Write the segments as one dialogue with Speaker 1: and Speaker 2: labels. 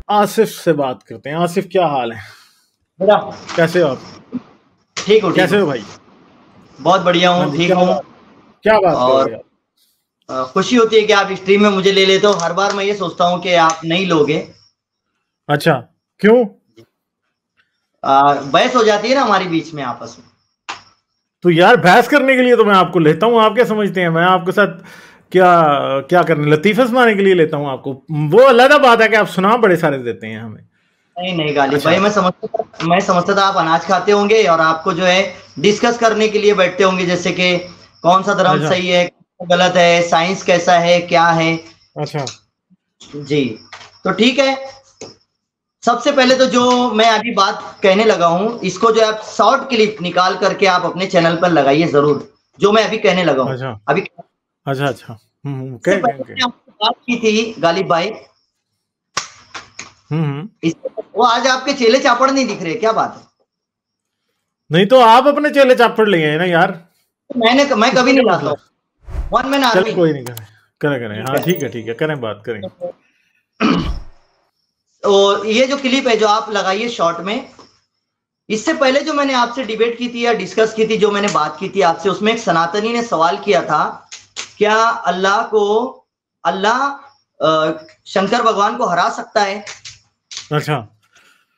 Speaker 1: आसिफ से बात करते हैं। आसिफ, क्या हाल है?
Speaker 2: मेरा
Speaker 1: कैसे हो आप?
Speaker 2: ठीक हूँ, ठीक
Speaker 1: कैसे
Speaker 2: हूँ,
Speaker 1: हो भाई?
Speaker 2: बहुत बढ़िया
Speaker 1: हाँ
Speaker 2: हूँ,
Speaker 1: जी,
Speaker 2: ठीक हूँ।
Speaker 1: क्या बात कर रहे
Speaker 2: और
Speaker 1: हो आप?
Speaker 2: खुशी होती है कि आप स्ट्रीम में मुझे ले लेते हो। हर बार मैं ये सोचता हूँ कि आप नहीं लोगे।
Speaker 1: अच्छा, क्यों?
Speaker 2: बहस हो जाती है ना हमारी बीच में आपस में।
Speaker 1: तो यार, बहस करने के लिए तो मैं आपको लेता हूँ। आप क्या समझते हैं मैं आपके साथ क्या क्या करने, लतीफे सुनाने के लिए लेता हूँ आपको? वो अलग बात है कि आप सुना बड़े सारे देते हैं हमें।
Speaker 2: नहीं नहीं गालिब
Speaker 1: अच्छा,
Speaker 2: भाई, मैं समझता था आप अनाज खाते होंगे और आपको जो है डिस्कस करने के लिए बैठते होंगे, जैसे कि कौन सा धर्म
Speaker 1: अच्छा,
Speaker 2: सही है, कौन सा गलत है, साइंस कैसा है, क्या है।
Speaker 1: अच्छा।
Speaker 2: जी, तो ठीक है। सबसे पहले तो जो मैं अभी बात कहने लगा हूं, इसको जो आप शॉर्ट क्लिप निकाल करके आप अपने चैनल पर लगाइए जरूर, जो मैं अभी कहने लगा हूं।
Speaker 1: अच्छा,
Speaker 2: अभी
Speaker 1: अच्छा, अच्छा।
Speaker 2: से
Speaker 1: कह
Speaker 2: पहले
Speaker 1: कह
Speaker 2: मैंने आपसे बात की थी गालिब भाई।
Speaker 1: हम्म।
Speaker 2: वो आज आपके चेले चापड़ नहीं दिख रहे, क्या बात है?
Speaker 1: नहीं तो आप अपने चेले चापड़ लिए हैं ना यार।
Speaker 2: मैं कभी
Speaker 1: इसमें
Speaker 2: नहीं
Speaker 1: क्या
Speaker 2: लाता
Speaker 1: मसला है?
Speaker 2: हूँ, वन मैन
Speaker 1: चले,
Speaker 2: आर्मी।
Speaker 1: कोई नहीं, करें करें करें।
Speaker 2: ठीक
Speaker 1: हाँ,
Speaker 2: है।
Speaker 1: ठीक है, करें, बात करें।
Speaker 2: तो ये जो क्लिप है जो आप लगाइए शॉर्ट में, इससे पहले जो मैंने आपसे डिबेट की थी या डिस्कस की थी, जो मैंने बात की थी आपसे, उसमें एक सनातनी ने सवाल किया था, क्या अल्लाह शंकर भगवान को हरा सकता है?
Speaker 1: अच्छा।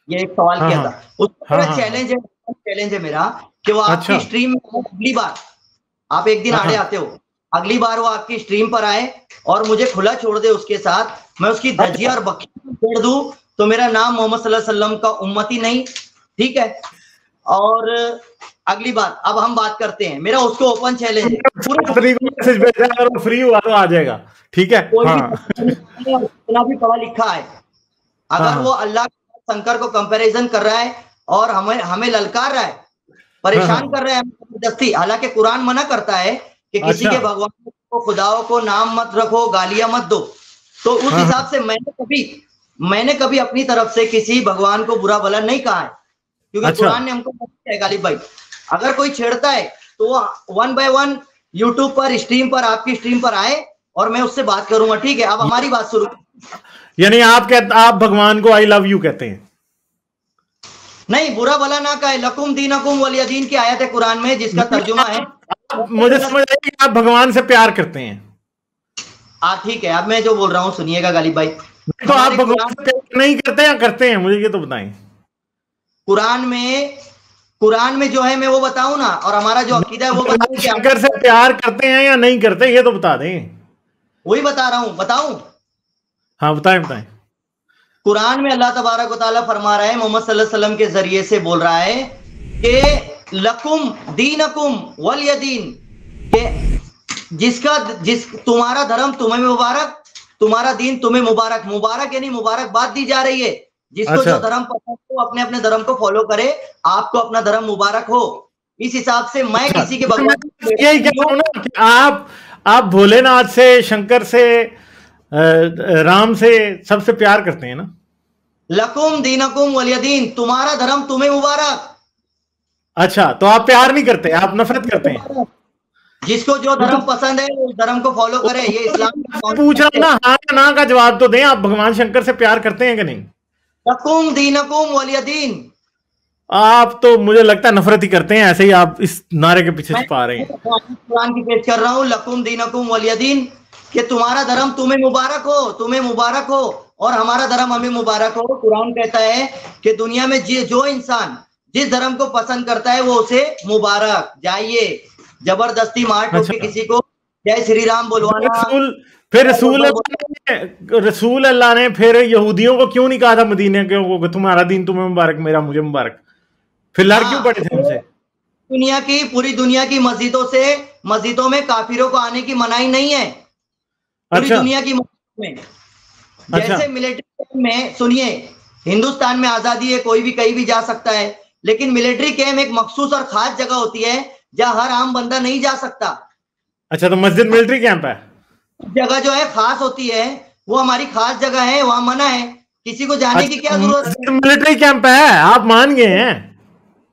Speaker 2: ये एक सवाल
Speaker 1: हाँ,
Speaker 2: किया
Speaker 1: हाँ,
Speaker 2: था। उसमें
Speaker 1: हाँ,
Speaker 2: मेरा
Speaker 1: हाँ, हाँ।
Speaker 2: चैलेंज है मेरा कि वो
Speaker 1: अच्छा।
Speaker 2: आपकी स्ट्रीम में अगली बार, आप एक दिन आड़े
Speaker 1: हाँ।
Speaker 2: आते हो, अगली बार वो आपकी स्ट्रीम पर आए और मुझे खुला छोड़ दे उसके साथ, मैं उसकी धज्जियां
Speaker 1: अच्छा।
Speaker 2: और बख्शी छोड़ दूं, तो मेरा नाम मोहम्मद सल्लल्लाहु अलैहि वसल्लम का उम्मती नहीं। ठीक है। और अगली बार अब हम बात करते हैं, मेरा उसको ओपन चैलेंज है। पूरे
Speaker 1: फ्री को मैसेज भेजा, अगर वो फ्री हुआ तो आ जाएगा। ठीक है।
Speaker 2: कोई भी
Speaker 1: हाँ,
Speaker 2: इतना भी पढ़ा लिखा है,
Speaker 1: हाँ,
Speaker 2: अगर वो
Speaker 1: हाँ,
Speaker 2: अल्लाह शंकर को कंपैरिजन कर रहा है और हमें हमें ललकार रहा है,
Speaker 1: हाँ,
Speaker 2: परेशान
Speaker 1: हाँ।
Speaker 2: कर रहे हैं जबरदस्ती, हालांकि कुरान मना करता है कि किसी
Speaker 1: अच्छा।
Speaker 2: के भगवान को, खुदाओं को नाम मत रखो, गालियां मत दो। तो उस
Speaker 1: हाँ,
Speaker 2: हिसाब
Speaker 1: हाँ।
Speaker 2: से मैंने कभी अपनी तरफ से किसी भगवान को बुरा भला नहीं कहा है, क्योंकि
Speaker 1: अच्छा,
Speaker 2: कुरान ने हमको बताया है गालिब भाई। अगर कोई छेड़ता है तो वो वन बाय वन यूट्यूब पर, स्ट्रीम पर, आपकी स्ट्रीम पर आए और मैं उससे बात करूंगा। ठीक है, अब हमारी बात शुरू।
Speaker 1: यानी आप भगवान को आई लव यू कहते हैं?
Speaker 2: नहीं, बुरा भला ना कहे। लकुम दीनकुम वलिया दीन की आयत है कुरान में, जिसका
Speaker 1: नहीं,
Speaker 2: तर्जुमा है।
Speaker 1: आप मुझे समझ आया कि आप भगवान से प्यार करते हैं।
Speaker 2: ठीक है, अब मैं जो बोल रहा हूँ सुनिएगा गालिब भाई।
Speaker 1: नहीं तो आप
Speaker 2: हमारे
Speaker 1: भगवान से प्यार नहीं करते या करते हैं, मुझे ये तो बताएं।
Speaker 2: कुरान में कुरान में जो है मैं वो बताऊं ना, और हमारा जो अकीदा है वो बताऊं
Speaker 1: भगवान
Speaker 2: क्या?
Speaker 1: शंकर से प्यार करते हैं या नहीं करते, ये तो बता दें।
Speaker 2: वही बता रहा हूं, बताऊं।
Speaker 1: हाँ, बताएं, बताएं।
Speaker 2: कुरान में अल्लाह तबारक व तआला फरमा रहा है, मोहम्मद सल्लल्लाहु अलैहि वसल्लम के जरिए से बोल रहा है कि लकुम दीनकुम वलिय दीन, के जिस तुम्हारा धर्म तुम्हें मुबारक, तुम्हारा दीन तुम्हें मुबारक। मुबारक यानी मुबारकबाद दी जा रही है। जिसको
Speaker 1: अच्छा,
Speaker 2: जो धर्म पसंद हो अपने अपने धर्म को फॉलो करे, आपको अपना धर्म मुबारक हो। इस हिसाब से मैं
Speaker 1: अच्छा।
Speaker 2: किसी के
Speaker 1: तो मैं
Speaker 2: भगवान को
Speaker 1: यही कह
Speaker 2: नहीं
Speaker 1: रहा
Speaker 2: हूं।
Speaker 1: हूं ना कि आप भोलेनाथ से, शंकर से, राम से, सबसे प्यार करते हैं ना?
Speaker 2: लकुम दीनकुम वलिय दीन, तुम्हारा धर्म तुम्हें मुबारक।
Speaker 1: अच्छा, तो आप प्यार नहीं करते, आप नफरत करते हैं?
Speaker 2: जिसको जो
Speaker 1: नहीं तो
Speaker 2: धर्म पसंद है उस धर्म को फॉलो करे, ये इस्लाम का
Speaker 1: पूछ रहा
Speaker 2: कॉन्सेप्ट
Speaker 1: हूं
Speaker 2: है।
Speaker 1: ना, हाँ या ना का जवाब तो दें। आप भगवान शंकर से प्यार करते हैं कि नहीं?
Speaker 2: लकुम दीनकुम वलिय दीन।
Speaker 1: आप तो मुझे लगता है नफरत ही करते हैं, ऐसे ही आप इस नारे के पीछे
Speaker 2: मैं
Speaker 1: छुपा रहे हैं।
Speaker 2: कुरान की पेश कर रहा हूँ, लकुम दीनकुम वलिय दीन, कि तुम्हारा धर्म तुम्हें मुबारक हो, तुम्हें मुबारक हो, और हमारा धर्म हमें मुबारक हो। कुरान कहता है कि दुनिया में जो इंसान जिस धर्म को पसंद करता है वो उसे मुबारक। जाइए, जबरदस्ती मार ठोक के
Speaker 1: अच्छा।
Speaker 2: किसी को जय श्री राम
Speaker 1: फिर
Speaker 2: बुलवाना,
Speaker 1: रसूल फिर रसूल अल्लाह ने फिर यहूदियों को क्यों नहीं कहा था मदीने के लोगों को, तुम्हारा दीन तुम्हें मुबारक, मेरा मुझे मुबारक? फिर लड़ क्यों
Speaker 2: हाँ,
Speaker 1: पड़े थे उनसे?
Speaker 2: पूरी दुनिया की मस्जिदों में काफिरों को आने की मनाही नहीं है। पूरी
Speaker 1: अच्छा,
Speaker 2: दुनिया की मस्जिदों में,
Speaker 1: अच्छा,
Speaker 2: जैसे मिलिट्री में, सुनिए, हिंदुस्तान में आजादी है, कोई भी कहीं भी जा सकता है, लेकिन मिलिट्री कैम्प एक मखसूस और खास जगह होती है जहां हर आम बंदा नहीं जा सकता।
Speaker 1: अच्छा। तो मस्जिद मिलिट्री कैंप है?
Speaker 2: जगह जो है खास होती है, वो हमारी खास जगह है, वहां मना है, किसी को जाने की
Speaker 1: अच्छा,
Speaker 2: क्या जरूरत
Speaker 1: मस्जिद
Speaker 2: है।
Speaker 1: मिलिट्री कैंप है, आप मान गए हैं?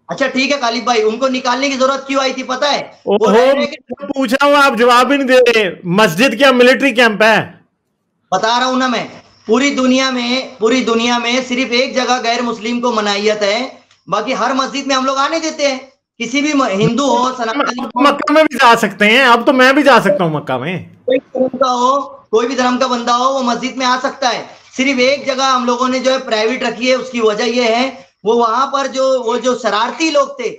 Speaker 2: अच्छा ठीक है गालिब भाई, उनको निकालने की जरूरत क्यों आई थी पता है? वो
Speaker 1: ओहो,
Speaker 2: रह रहे के,
Speaker 1: मैं पूछ रहा हूँ, आप जवाब ही नहीं दे रहे। मस्जिद क्या मिलिट्री कैंप है?
Speaker 2: बता रहा हूं ना मैं, पूरी दुनिया में सिर्फ एक जगह गैर मुस्लिम को मनाहियत है, बाकी हर मस्जिद में हम लोग आने देते हैं। किसी भी हिंदू हो, सनातनी हो,
Speaker 1: मक्का में भी जा सकते हैं, अब तो मैं भी जा सकता हूँ मक्का में।
Speaker 2: कोई धर्म का हो, कोई भी धर्म का बंदा हो, वो मस्जिद में आ सकता है। सिर्फ एक जगह हम लोगों ने जो है प्राइवेट रखी है, उसकी वजह ये है, वो वहां पर जो शरारती लोग थे,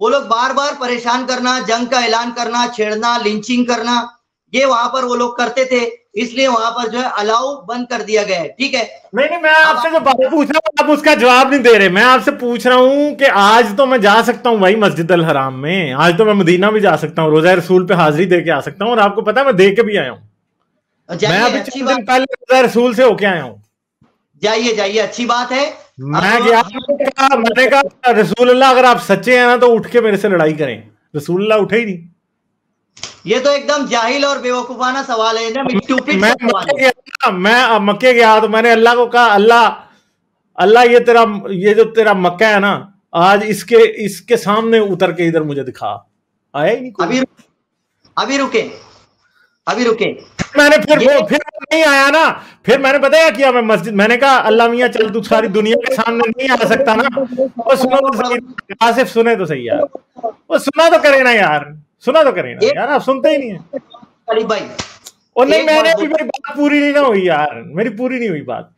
Speaker 2: वो लोग बार बार परेशान करना, जंग का ऐलान करना, छेड़ना, लिंचिंग करना, ये वहां पर वो लोग करते थे, इसलिए वहां पर जो है अलाउ बंद कर दिया गया है। ठीक है,
Speaker 1: नहीं, मैं आपसे जो बात पूछ रहा हूँ आप उसका जवाब नहीं दे रहे। मैं आपसे पूछ रहा हूँ कि आज तो मैं जा सकता हूँ भाई मस्जिद अल हराम में, आज तो मैं मदीना भी जा सकता हूँ, रोजा रसूल पे हाजिरी दे के आ सकता हूँ, और आपको पता है मैं दे के भी आया हूँ। मैं अभी 4 दिन पहले रोजा रसूल से होके आया हूँ।
Speaker 2: जाइए, अच्छी बात है।
Speaker 1: मैं गया, मैंने कहा रसूल अल्लाह अगर आप सच्चे हैं ना तो उठ के मेरे से लड़ाई करें। रसूल अल्लाह उठे ही नहीं।
Speaker 2: ये तो एकदम जाहिल और बेवकूफाना सवाल है ना।
Speaker 1: मैं मक्के गया तो मैंने अल्लाह को कहा, अल्लाह ये जो तेरा मक्का है ना, आज इसके सामने उतर के इधर मुझे दिखा। आया ही नहीं कोई।
Speaker 2: अभी रुके
Speaker 1: मैंने फिर नहीं आया ना। फिर मैंने बताया किया, मैं मस्जिद, मैंने कहा अल्लाह मियाँ चल तू सारी दुनिया के सामने नहीं आ सकता ना। वो सुनो तो सही, आसिफ सुने तो सही यार, वो सुना तो करे ना यार, सुना तो करे ना यार, आप सुनते ही नहीं है
Speaker 2: भाई।
Speaker 1: और नहीं, मेरी बात पूरी नहीं ना हुई यार, मेरी पूरी नहीं हुई बात।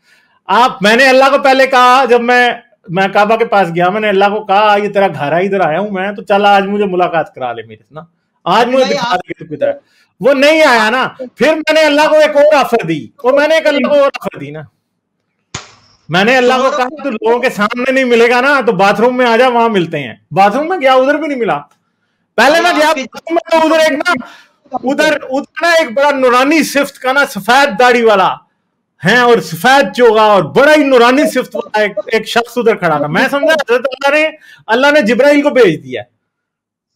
Speaker 1: मैंने अल्लाह को पहले कहा, जब मैं काबा के पास गया, मैंने अल्लाह को कहा ये तेरा घर है, इधर आया हूं मैं, तो चल आज मुझे मुलाकात करा ले मेरे से ना, आज मुझे दिखा दे किधर। वो नहीं आया ना। फिर मैंने अल्लाह को एक और ऑफर दी, और मैंने एक अल्लाह को और ऑफर दी ना। मैंने अल्लाह को कहा तू लोगों के सामने नहीं मिलेगा ना तो बाथरूम में आ जा, वहां मिलते हैं। बाथरूम में गया, उधर भी नहीं मिला। पहले मैं गया उधर एक ना, उधर ना एक बड़ा नूरानी सिफ्त का ना, सफेद दाढ़ी वाला है और सफेद चोगा और बड़ा ही नूरानी सिफ्त वाला एक शख्स उधर खड़ा था। मैं समझा अल्लाह ने जिब्राइल को भेज दिया।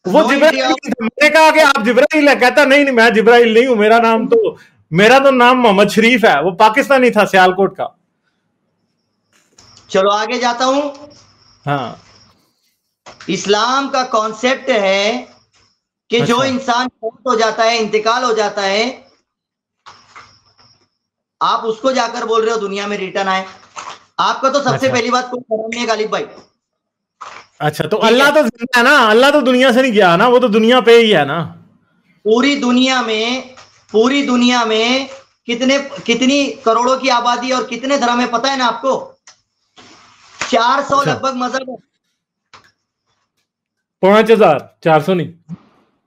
Speaker 1: वो जिब्राइल, मैंने कहा कि आप जिब्राइल है, कहता नहीं मैं जिब्राइल नहीं हूं, मेरा तो नाम मोहम्मद शरीफ है। वो पाकिस्तानी था, सियालकोट का।
Speaker 2: चलो आगे जाता हूं।
Speaker 1: हाँ,
Speaker 2: इस्लाम का कॉन्सेप्ट है कि जो इंसान मौत हो जाता है, इंतकाल हो जाता है, आप उसको जाकर बोल रहे हो दुनिया में रिटर्न आए। आपका तो सबसे पहली बात कोई शर्म नहीं है गालिब भाई।
Speaker 1: अच्छा, तो अल्लाह तो जिंदा है ना, अल्लाह तो दुनिया से नहीं गया ना, वो तो दुनिया पे ही है ना।
Speaker 2: पूरी दुनिया में कितनी करोड़ों की आबादी और कितने धर्म है पता है ना आपको? 400 लगभग मजहब है।
Speaker 1: 5400 नहीं,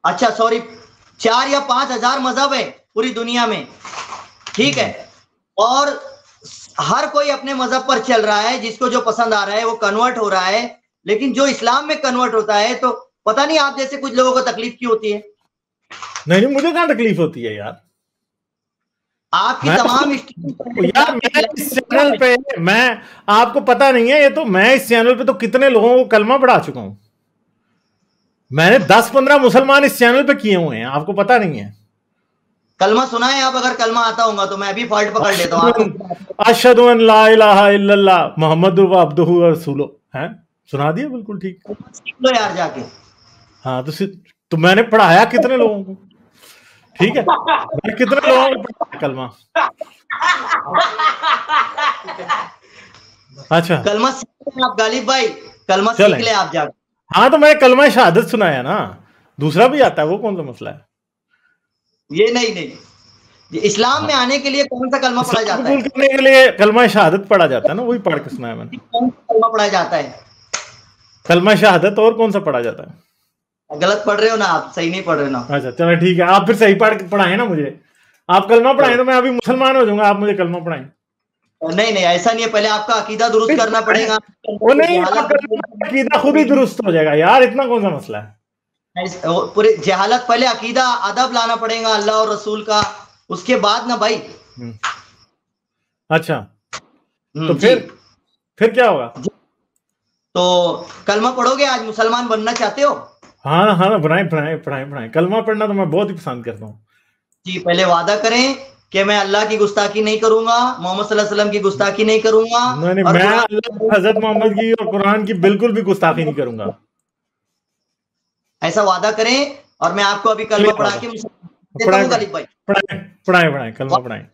Speaker 2: अच्छा सॉरी, 4 या 5 हजार मजहब है पूरी दुनिया में। ठीक है, और हर कोई अपने मजहब पर चल रहा है, जिसको जो पसंद आ रहा है वो कन्वर्ट हो रहा है। लेकिन जो इस्लाम में कन्वर्ट होता है तो पता नहीं आप जैसे कुछ लोगों को तकलीफ क्यों होती है।
Speaker 1: नहीं, मुझे कहां तकलीफ होती है यार।
Speaker 2: आपकी तमाम
Speaker 1: यार मैं इस चैनल पे, मैं आपको पता नहीं है, ये तो मैं इस चैनल पे तो कितने लोगों को कलमा पढ़ा चुका हूं। मैंने 10-15 मुसलमान इस चैनल पे किए हुए हैं, आपको पता नहीं है।
Speaker 2: कलमा सुना है आप? अगर कलमा आता होगा तो मैं भी फॉल्ट पकड़ लेता हूँ।
Speaker 1: अशहदु अन ला इलाहा इल्लल्लाह मुहम्मदुर अब्दुहु व रसूलुहु है, सुना दिया बिल्कुल ठीक।
Speaker 2: लो यार जाके।
Speaker 1: हाँ तो मैंने पढ़ाया कितने लोगों को, ठीक है, मैंने कितने लोगों को पढ़ाया कलमा। अच्छा,
Speaker 2: कलमा सीख आप गालिब भाई, कलमा सीख ले आप जाके।
Speaker 1: हाँ, तो मैंने कलमा शहादत सुनाया ना, दूसरा भी आता है, वो कौन सा मसला है।
Speaker 2: ये नहीं, इस्लाम में आने के लिए कौन सा कलमा पढ़ा जाता है?
Speaker 1: करने के लिए कलमा शहादत पढ़ा जाता है ना, वही पढ़ के सुनाया मैंने।
Speaker 2: कौन सा कलमा पढ़ा जाता है?
Speaker 1: कलमा शहादत, और कौन सा पढ़ा जाता है?
Speaker 2: गलत पढ़ रहे हो ना आप, सही नहीं पढ़ रहे हो ना।
Speaker 1: अच्छा चलो ठीक है, आप फिर सही पढ़ाए ना मुझे। आप कलमा पढ़ाए तो मैं अभी मुसलमान हो जाऊंगा, आप मुझे कलमा पढ़ाए।
Speaker 2: नहीं ऐसा नहीं है, पहले आपका अकीदा दुरुस्त करना पड़ेगा।
Speaker 1: वो नहीं, अकीदा खुद ही दुरुस्त हो जाएगा यार, इतना कौन सा मसला है।
Speaker 2: पूरी जहालत, पहले अकीदा अदब लाना पड़ेगा अल्लाह और रसूल का, उसके बाद ना भाई।
Speaker 1: अच्छा, तो फिर क्या होगा?
Speaker 2: तो कलमा पढ़ोगे? आज मुसलमान बनना चाहते हो?
Speaker 1: हाँ, पढ़ाएं। कलमा पढ़ना तो मैं बहुत ही पसंद करता हूँ
Speaker 2: जी। पहले वादा करें कि मैं अल्लाह की गुस्ताखी नहीं करूंगा, मोहम्मद सल्लल्लाहु अलैहि वसल्लम की गुस्ताखी नहीं करूंगा।
Speaker 1: नहीं, मैं हजरत मोहम्मद की और कुरान की बिल्कुल भी गुस्ताखी नहीं करूंगा।
Speaker 2: ऐसा वादा करें, और मैं आपको अभी कलमा पढ़ा के
Speaker 1: पढ़ाएं, कलमा पढ़ाएं।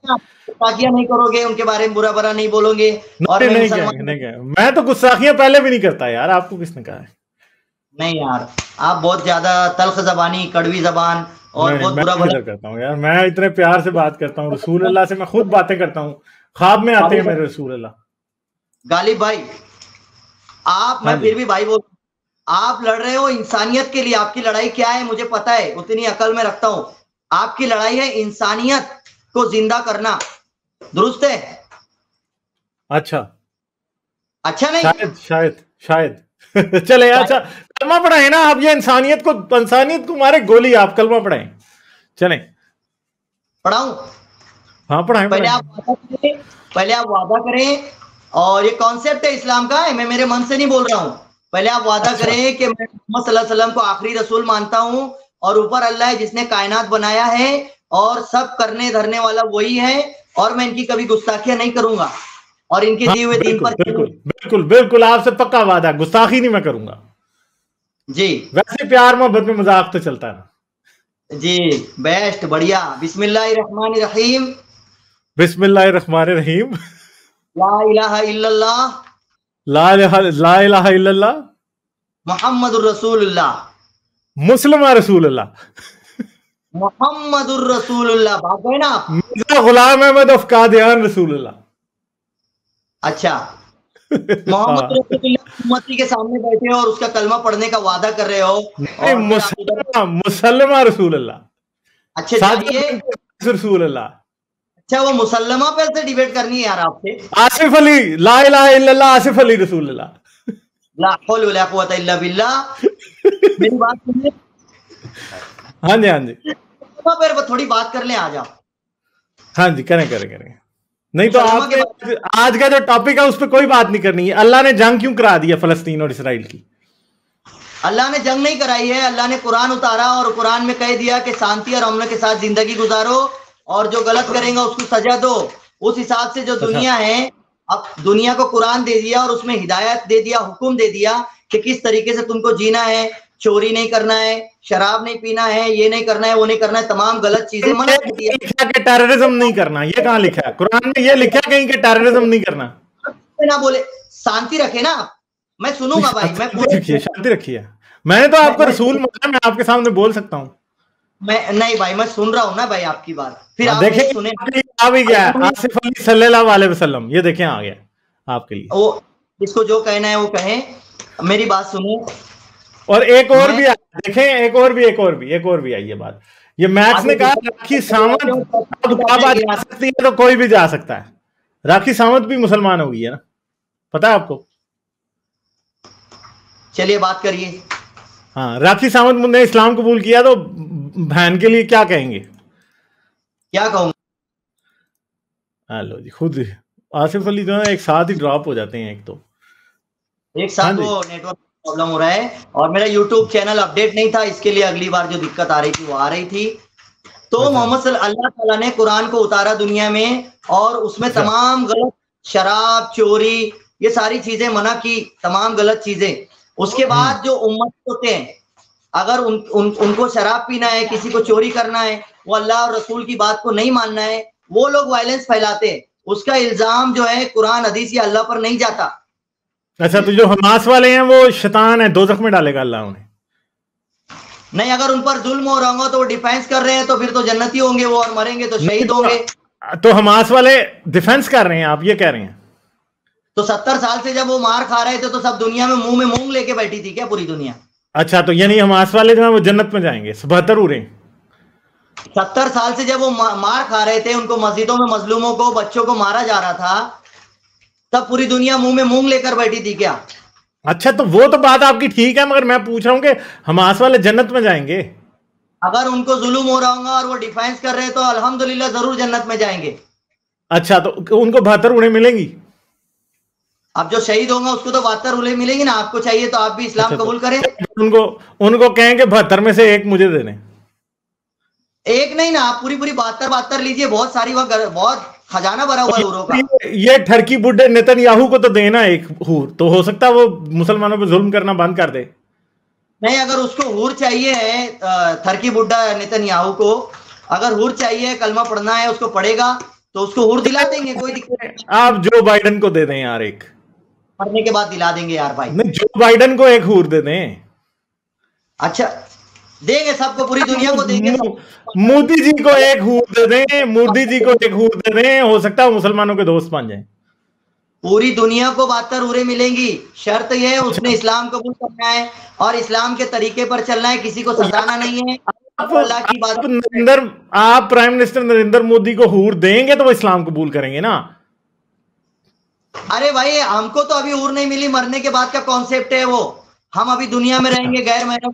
Speaker 2: गुस्ताखियां नहीं करोगे, उनके बारे में बुरा बुरा नहीं बोलोगे। और
Speaker 1: नहीं
Speaker 2: मैं
Speaker 1: नहीं
Speaker 2: मुसलमान
Speaker 1: नहीं कहेंगे। मैं तो गुस्ताखियां पहले भी नहीं करता यार, आपको किसने कहा है?
Speaker 2: नहीं यार, आप बहुत ज्यादा तल्ख जबानी, कड़वी जबान और
Speaker 1: नहीं,
Speaker 2: बहुत
Speaker 1: मैं
Speaker 2: बुरा बुरा।
Speaker 1: किधर करता हूँ यार, मैं इतने प्यार से बात करता हूँ रसूल अल्लाह से, मैं खुद बातें करता हूँ, ख्वाब में आते हैं मेरे रसूल अल्लाह।
Speaker 2: गालिब भाई, आप,
Speaker 1: हाँ
Speaker 2: मैं
Speaker 1: जी।
Speaker 2: फिर भी भाई बोल, आप लड़ रहे हो इंसानियत के लिए। आपकी लड़ाई क्या है मुझे पता है, उतनी अकल में रखता हूं। आपकी लड़ाई है इंसानियत को जिंदा करना, दुरुस्त है?
Speaker 1: अच्छा,
Speaker 2: अच्छा नहीं?
Speaker 1: शायद शायद शायद चले अच्छा, कलमा पढ़ाए ना आप, ये इंसानियत को मारे गोली, आप कलमा पढ़ाएं, चलें।
Speaker 2: पढ़ाऊं?
Speaker 1: हाँ पढ़ाएं
Speaker 2: पहले
Speaker 1: पढ़ाएं।
Speaker 2: आप वादा करें, पहले आप वादा करें। और ये कॉन्सेप्ट है इस्लाम का, है, मैं मेरे मन से नहीं बोल रहा हूं। पहले आप वादा
Speaker 1: अच्छा
Speaker 2: करें कि मैं मोहम्मद सल्लल्लाहु अलैहि वसल्लम को आखिरी रसूल मानता हूं, और ऊपर अल्लाह है जिसने कायनात बनाया है, और सब करने धरने वाला वही है, और मैं इनकी कभी गुस्ताखियां नहीं करूंगा, और इनके
Speaker 1: हाँ,
Speaker 2: दिए हुए दीन
Speaker 1: बिल्कुल
Speaker 2: पर
Speaker 1: बिल्कुल बिल्कुल बिल्कुल, आपसे पक्का वादा, गुस्ताखी नहीं मैं करूंगा।
Speaker 2: जी
Speaker 1: वैसे प्यार मोहब्बत में मजाक तो चलता है ना।
Speaker 2: जी, बेस्ट, बढ़िया। बिस्मिल्लाहिर्रहमानिर्रहीम।
Speaker 1: बिस्मिल्लाहिर्रहमानिर्रहीम।
Speaker 2: ला इलाहा इल्लल्लाह
Speaker 1: ला इलाहा इल्लल्लाह
Speaker 2: मुहम्मदुर रसूलुल्लाह।
Speaker 1: मुस्लिम रसूल अल्लाह।
Speaker 2: मुहम्मदुर रसूलुल्लाह, भाग गए ना आप?
Speaker 1: मिर्जा गुलाम अहमद ऑफ कादियान रसूल अल्लाह।
Speaker 2: अच्छा, मोहम्मद
Speaker 1: हाँ।
Speaker 2: रसूलुल्लाह उम्मती के सामने बैठे हो और उसका कलमा पढ़ने का वादा कर रहे हो,
Speaker 1: नहीं,
Speaker 2: और फिर आप उधर,
Speaker 1: मुसलमा रसूल अल्लाह,
Speaker 2: अच्छे
Speaker 1: साजिद
Speaker 2: जाइए।
Speaker 1: बिन रसूल अल्लाह।
Speaker 2: अच्छा, वो मुसल्लमा पे से डिबेट करनी है यार आपसे?
Speaker 1: आसिफ अली, ला इलाहा इल्लल्लाह आसिफ अली रसूल अल्लाह।
Speaker 2: ला हौल वला कुव्वता इल्ला बिल्लाह। मेरी बात सुनिए,
Speaker 1: हाँ जी हाँ जी
Speaker 2: पर थोड़ी बात कर लें आज आप।
Speaker 1: हाँ जी, करें करें करें। नहीं तो
Speaker 2: मुसल्लमा के
Speaker 1: आपने
Speaker 2: बारे
Speaker 1: आज का जो टॉपिक है उस पर कोई बात नहीं करनी है। अल्लाह ने जंग क्यों करा दिया फलस्तीन और इसराइल की?
Speaker 2: अल्लाह ने जंग नहीं कराई है, अल्लाह ने कुरान उतारा और कुरान में कह दिया कि शांति और अमन के साथ जिंदगी गुजारो, और जो गलत करेगा उसको सजा दो। उस हिसाब से जो
Speaker 1: अच्छा
Speaker 2: दुनिया है, अब दुनिया को कुरान दे दिया और उसमें हिदायत दे दिया, हुक्म दे दिया कि किस तरीके से तुमको जीना है। चोरी नहीं करना है, शराब नहीं पीना है, ये नहीं करना है, वो नहीं करना है, तमाम गलत चीजें मना कर दिया।
Speaker 1: लिखा कि टेररिज्म नहीं करना, ये कहाँ लिखा है कुरान में? ये लिखा कहीं कि टेररिज्म नहीं करना?
Speaker 2: ना बोले, शांति रखे ना आप। मैं सुनूंगा भाई, मैं
Speaker 1: शांति
Speaker 2: पूरे,
Speaker 1: रखिए, शांति रखिए। मैंने तो आपको रसूल माना, मैं आपके सामने बोल सकता हूँ।
Speaker 2: मैं नहीं भाई, मैं सुन रहा हूँ ना भाई आपकी बात, फिर आप
Speaker 1: देखें,
Speaker 2: मेरी सुने।
Speaker 1: आ भी गया है आसिफ अली सल्लल्लाहु अलैहि वसल्लम, ये देखें आ गया आपके लिए।
Speaker 2: वो जिसको जो कहना है वो कहें, मेरी बात सुनो।
Speaker 1: और एक और
Speaker 2: मैं
Speaker 1: भी देखें, एक और भी आई है बात। ये मैथ्स ने
Speaker 2: आगे
Speaker 1: कहा राखी सावंत अब काबा जा सकती है तो कोई भी जा सकता है। राखी सावंत भी मुसलमान हो गई है ना, पता है आपको?
Speaker 2: चलिए बात करिए।
Speaker 1: हाँ, राखी सावंत ने इस्लाम कबूल किया, तो बहन के लिए क्या कहेंगे?
Speaker 2: क्या कहूँ?
Speaker 1: लो जी, खुद आसिफ अली जो है एक साथ ही ड्रॉप हो जाते हैं एक तो।
Speaker 2: एक
Speaker 1: हाँ
Speaker 2: साथ
Speaker 1: जी,
Speaker 2: वो नेटवर्क प्रॉब्लम हो रहा है, और मेरा यूट्यूब चैनल अपडेट नहीं था, इसके लिए अगली बार जो दिक्कत आ रही थी वो आ रही थी। तो
Speaker 1: अच्छा
Speaker 2: मोहम्मद अल्लाह ताला ने कुरान को उतारा दुनिया में, और उसमें
Speaker 1: अच्छा।
Speaker 2: तमाम गलत, शराब, चोरी, ये सारी चीजें मना की, तमाम गलत चीजें। उसके बाद जो उम्मत होते हैं, अगर उनको शराब पीना है, किसी को चोरी करना है, वो अल्लाह और रसूल की बात को नहीं मानना है, वो लोग वायलेंस फैलाते हैं। उसका इल्जाम जो है कुरान हदीस या अल्लाह पर नहीं जाता।
Speaker 1: अच्छा, तो जो हमास वाले हैं वो शैतान है, दोजख में डालेगा अल्लाह उन्हें?
Speaker 2: नहीं, अगर उन पर जुल्म हो रहा होगा तो वो डिफेंस कर रहे हैं, तो फिर तो जन्नती होंगे वो, और मरेंगे तो
Speaker 1: नहीं
Speaker 2: शहीद होंगे।
Speaker 1: तो हमास वाले डिफेंस कर रहे हैं, आप ये कह रहे हैं?
Speaker 2: तो 70 साल से जब वो मार खा रहे थे तो सब दुनिया में मुंह लेके बैठी थी क्या पूरी दुनिया?
Speaker 1: अच्छा, तो यानी हमास वाले जो है वो जन्नत में जाएंगे 72 उरे?
Speaker 2: 70 साल से जब वो मार खा रहे थे, उनको मस्जिदों में मजलूमों को, बच्चों को मारा जा रहा था, तब पूरी दुनिया मुंह में मूंग लेकर बैठी थी क्या?
Speaker 1: अच्छा, तो वो तो बात आपकी ठीक है, मगर मैं पूछ रहा हूं कि हमास वाले जन्नत में जाएंगे?
Speaker 2: अगर उनको जुल्म हो रहा होगा और वो डिफेंस कर रहे हैं तो अल्हम्दुलिल्लाह जरूर जन्नत में जाएंगे।
Speaker 1: अच्छा, तो उनको 72 उड़े मिलेंगी?
Speaker 2: अब जो शहीद होगा उसको तो 72 उले मिलेंगी ना। आपको चाहिए तो आप भी इस्लाम
Speaker 1: अच्छा, तो
Speaker 2: कबूल करें।
Speaker 1: उनको उनको कहेंगे 72 में से एक मुझे देने?
Speaker 2: एक नहीं ना, आप पूरी पूरी 72 लीजिए, बहुत सारी, वह बहुत खजाना भरा हुआ है हूरों का।
Speaker 1: ये ठरकी बुड्ढे नेतन्याहू को तो देना एक हूर, तो हो सकता है वो मुसलमानों पर जुल्म करना बंद कर दे।
Speaker 2: नहीं, अगर उसको हूर चाहिए है, थरकी बुड्ढा नेतन्याहू को अगर हूर चाहिए, कलमा पढ़ना है, उसको पढ़ेगा, तो उसको हूर दिला देंगे, कोई दिक्कत नहीं।
Speaker 1: आप जो बाइडन को दे दें यार, एक
Speaker 2: मरने के बाद दिला देंगे यार भाई।
Speaker 1: नहीं, जो बाइडन को एक हूर दे दें।
Speaker 2: अच्छा देंगे, सबको, पूरी दुनिया को देंगे।
Speaker 1: मोदी जी को एक हूर दे दें, मोदी जी को एक हूर दे दें, हो सकता है मुसलमानों के दोस्त बन जाए।
Speaker 2: पूरी दुनिया को 72 हूरें मिलेंगी, शर्त यह है उसने इस्लाम कबूल करना है और इस्लाम के तरीके पर चलना है, किसी को सताना नहीं है। अल्लाह की बात।
Speaker 1: आप प्राइम मिनिस्टर नरेंद्र मोदी को हूर देंगे तो वो इस्लाम कबूल करेंगे ना?
Speaker 2: अरे भाई हमको तो अभी हूर नहीं मिली, मरने के बाद का कॉन्सेप्ट है वो। हम अभी दुनिया में रहेंगे गैर महरम।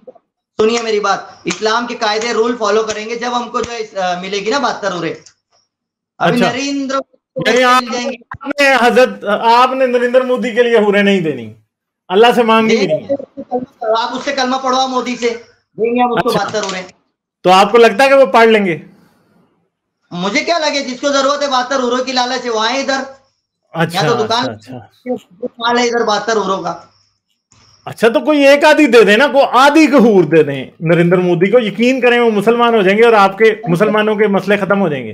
Speaker 2: सुनिए मेरी बात, इस्लाम के कायदे रूल फॉलो करेंगे जब हमको जो मिलेगी ना 72 हूरें। अभी नरेंद्र
Speaker 1: आपने नरेंद्र मोदी के लिए हूरें नहीं देनी, अल्लाह से मांगी भी नहीं।
Speaker 2: आप उससे कलमा पढ़वा मोदी से, देंगे हम उसको 72 हूरें। तो
Speaker 1: आपको लगता है कि वो पढ़ लेंगे?
Speaker 2: मुझे क्या लगे, जिसको जरूरत है 72 हूरों की लालच है वहां इधर।
Speaker 1: अच्छा,
Speaker 2: तो दुकान है इधर 72 हूरों का।
Speaker 1: अच्छा तो कोई एक आधी दे देना, को आधी को हूर दे दें नरेंद्र मोदी को, यकीन करें वो मुसलमान हो जाएंगे और आपके मुसलमानों के मसले खत्म हो जाएंगे।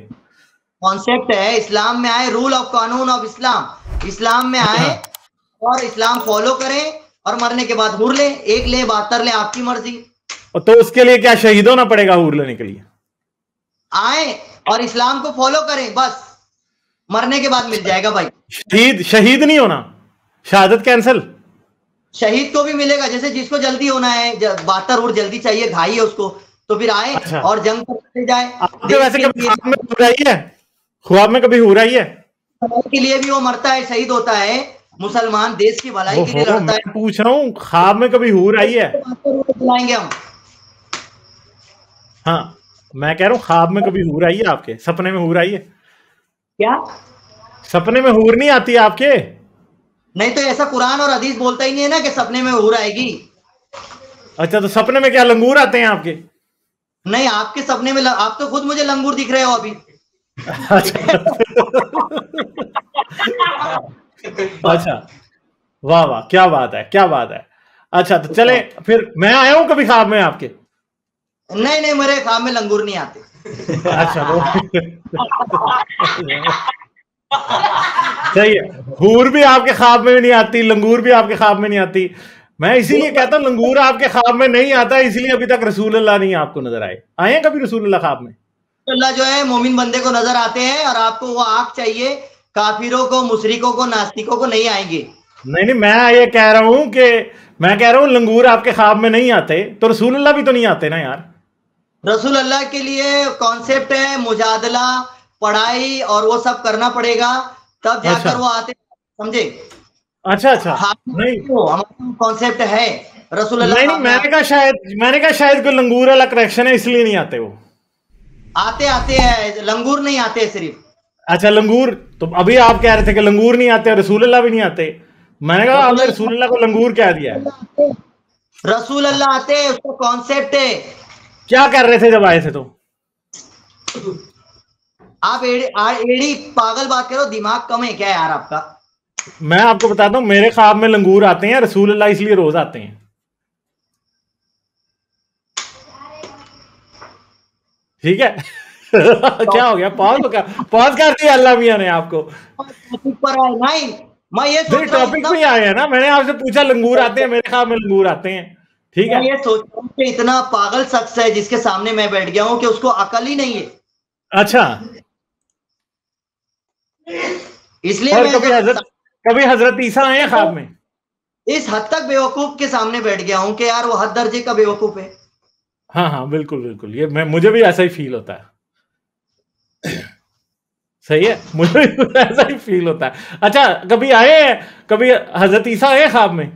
Speaker 2: कॉन्सेप्ट है, इस्लाम में आए, रूल ऑफ कानून ऑफ इस्लाम, इस्लाम में आए और इस्लाम फॉलो करें और मरने के बाद हूर ले, एक ले 72 ले, आपकी मर्जी।
Speaker 1: तो उसके लिए क्या शहीद होना पड़ेगा हूर लेने के लिए?
Speaker 2: आए और इस्लाम को फॉलो करें, बस मरने के बाद मिल जाएगा भाई।
Speaker 1: शहीद नहीं होना, शहादत कैंसल।
Speaker 2: शहीद को भी मिलेगा, जैसे जिसको जल्दी होना है, 72 हूर जल्दी चाहिए, घाई है उसको, तो फिर आए और जंग करते जाए।
Speaker 1: वैसे कभी ख्वाब में हो रही है, ख्वाब में कभी हो रही है
Speaker 2: के लिए भी वो मरता है, शहीद होता है, मुसलमान देश की भलाई के लिए लड़ता है।
Speaker 1: पूछ रहा हूँ ख्वाब में कभी हो रही है?
Speaker 2: बुलाएंगे हम।
Speaker 1: हाँ मैं कह रहा हूँ ख्वाब में कभी हूर आई है आपके? सपने में हूर आई है
Speaker 2: क्या?
Speaker 1: सपने में हूर नहीं आती आपके?
Speaker 2: नहीं तो ऐसा कुरान और हदीस बोलता ही नहीं है ना कि सपने में हूर आएगी।
Speaker 1: अच्छा तो सपने में क्या लंगूर आते हैं आपके?
Speaker 2: नहीं, आपके सपने में आप तो खुद मुझे लंगूर दिख रहे हो अभी।
Speaker 1: अच्छा वाह वाह, क्या बात है, क्या बात है। अच्छा तो चले फिर, मैं आया हूं कभी ख्वाब में आपके?
Speaker 2: नहीं नहीं, मेरे ख्वाब में लंगूर नहीं आते।
Speaker 1: अच्छा सही है, हूर भी आपके ख्वाब में नहीं आती, लंगूर भी आपके ख्वाब में नहीं आती। मैं इसीलिए कहता हूँ लंगूर आपके ख्वाब में नहीं आता, इसलिए अभी तक रसूल अल्लाह नहीं आपको नजर आए। आए हैं कभी रसूल अल्लाह ख्वाब में?
Speaker 2: अल्लाह जो है मोमिन बंदे को नजर आते हैं, और आपको वो आंख चाहिए, काफिरों को, मुशरिकों को, नास्तिकों को नहीं आएंगे।
Speaker 1: नहीं नहीं, मैं ये कह रहा हूं कि मैं कह रहा हूं लंगूर आपके ख्वाब में नहीं आते, तो रसूल अल्लाह भी तो नहीं आते ना यार।
Speaker 2: रसूल अल्लाह के लिए कॉन्सेप्ट है मुजादला, पढ़ाई और वो सब करना पड़ेगा, तब जाकर वो आते, समझे?
Speaker 1: अच्छा अच्छा, नहीं
Speaker 2: हमारा कॉन्सेप्ट है रसूल अल्लाह।
Speaker 1: नहीं, मैंने कहा शायद कोई लंगूर वाला करेक्शन है इसलिए नहीं आते। वो
Speaker 2: आते हैं, लंगूर नहीं आते सिर्फ।
Speaker 1: अच्छा लंगूर, तो अभी आप कह रहे थे कि लंगूर नहीं आते, रसूल अल्लाह भी नहीं आते। मैंने कहा आपने रसूल अल्लाह को लंगूर क्या दिया है?
Speaker 2: रसूल अल्लाह आते हैं, उसका कॉन्सेप्ट है।
Speaker 1: क्या कर रहे थे जब आए थे? तो
Speaker 2: आप एड़ी पागल बात करो, दिमाग कम है क्या यार आपका?
Speaker 1: मैं आपको बताता हूं, मेरे ख्वाब में लंगूर आते हैं, रसूल अल्लाह इसलिए रोज आते हैं। ठीक है। क्या हो गया? पॉज कर दिया अल्लाह मियां ने आपको।
Speaker 2: पर नहीं, मैं ये
Speaker 1: टॉपिक पे आए हैं ना, मैंने आपसे पूछा लंगूर आते हैं, मेरे ख्वाब में लंगूर आते हैं। ठीक है,
Speaker 2: ये सोच रहा हूं कि इतना पागल शख्स है जिसके सामने मैं बैठ गया हूं कि उसको अकल ही नहीं है।
Speaker 1: अच्छा,
Speaker 2: इसलिए
Speaker 1: कभी हजरत ईसा आए हैं ख्वाब में?
Speaker 2: इस हद तक बेवकूफ के सामने बैठ गया हूं कि यार वो हद दर्जे का बेवकूफ है।
Speaker 1: हाँ हाँ बिल्कुल बिल्कुल, ये मुझे भी ऐसा ही फील होता है। सही है, मुझे ऐसा ही फील होता है। अच्छा कभी आए हैं, कभी हजरत ईसा आए ख्वाब में?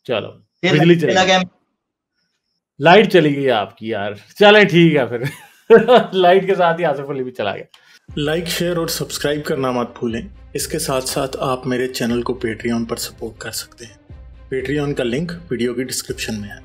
Speaker 1: चलो बिजली चली गई, लाइट चली गई आपकी यार। चले ठीक है फिर। लाइट के साथ ही आसिफ अली भी चला गया।
Speaker 3: लाइक, शेयर और सब्सक्राइब करना मत भूलें। इसके साथ साथ आप मेरे चैनल को पेट्रियन पर सपोर्ट कर सकते हैं। पेट्रियन का लिंक वीडियो की डिस्क्रिप्शन में है।